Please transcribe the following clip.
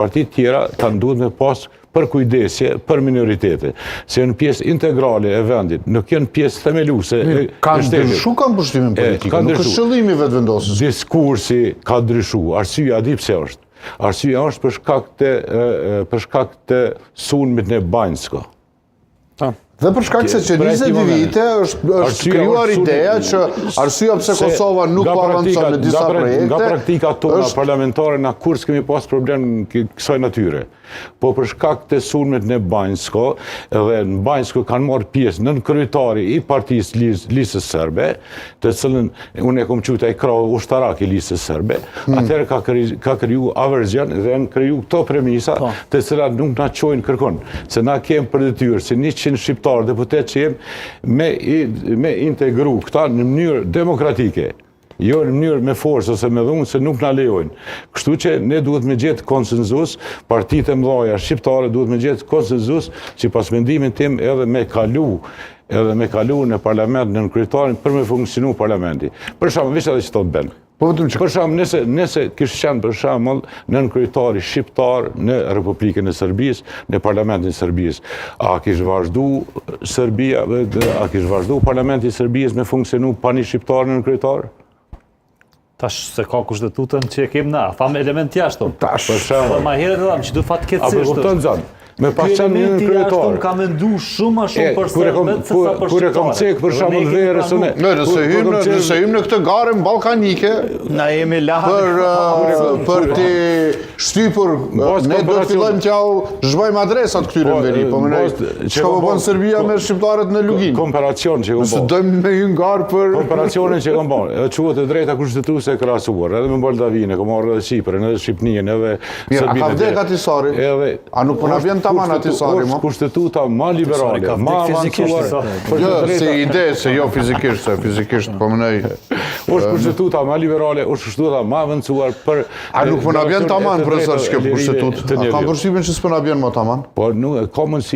Partitë tjera kanë duhet me pas për kujdesje për minoritete, se në pjesë integrale e vendit, nuk janë pjesë themeluese. Kanë ndryshu kanë përshtimin politikë, nuk është qëllimi vetëvendosës. Diskursi ka ndryshu, arsyeja di pse është. Arsyeja është për shkak të sulmit në Banjsko. Dhe për shkak se që 22 vite është krijuar ideja që arsyeja pse Kosova nuk po avancon në disa projekte. Nga praktika tona parlamentare na kur s'kemi pas problem kësaj natyre. Po për shkak të sulmit në Banjsko, edhe në Banjsko kanë marrë pjesë nën kryetari i partisë Listës Serbe, të cilën unë e kam quajtur ai krau ushtarak i Listës Serbe, atëherë ka kriju averzion dhe kanë kriju këto premisa të cilat nuk na çojnë kërkon, se na kemi për detyrë si 100 shqiptarë deputet që jemi me integru këta në mënyrë demokratike. Jo në mënyrë me forcë ose me dhunë, se nuk na lejojnë. Kështu që ne duhet me gjetë konsenzus, partitë e mëdha shqiptare duhet me gjetë konsenzus që pas mendimin tim edhe me kalu në parlament në kryetarin për me funksionu parlamenti. Për shembull, veç edhe që të bënë. Për shembull, nëse kishte qenë për shembull nën kryetari shqiptar në Republikën e Serbisë, në parlamentin e Serbisë, a kishte vazhdu Serbia, a kishte vazhdu parlamenti i Serbisë me funksionu pa një shqiptar nën kryetar? Tash se ka kushtetutën që e kem na, tham element jashtë. Tash, për shembull. Ma herët e tham që do fatkeqësisht. Apo kupton zon. Me pas qenë një kryetar. Ka mendu shumë për serbët se sa për kur e kam cek për shembull verës unë. Nëse hym në këtë garën ballkanike, na jemi larg për të shtypur, ne do të fillojmë t'jau zhbojmë adresat këtyre veri, po mënoj çka po bën Serbia me shqiptarët në Lugin. Komparacion që Nëse dojmë me hyn garë për komparacionin që kam bën. Quhet e drejta kushtetuese e krahasuar, edhe me Moldavinë, kam marrë edhe Shqipërinë, edhe Shqipërinë, edhe Serbinë. A ka vdek Atisari? A nuk po na vjen tamam Atisari mo? Kushtetuta më liberale, më avancuar. Si ide se jo fizikisht po mënoj. Është kushtetuta më liberale, është kushtetuta më avancuar për. A nuk po na vjen tamam profesor çka kushtetutë? A ka përshtypjen që s'po na vjen më tamam? Po nuk ka mundësi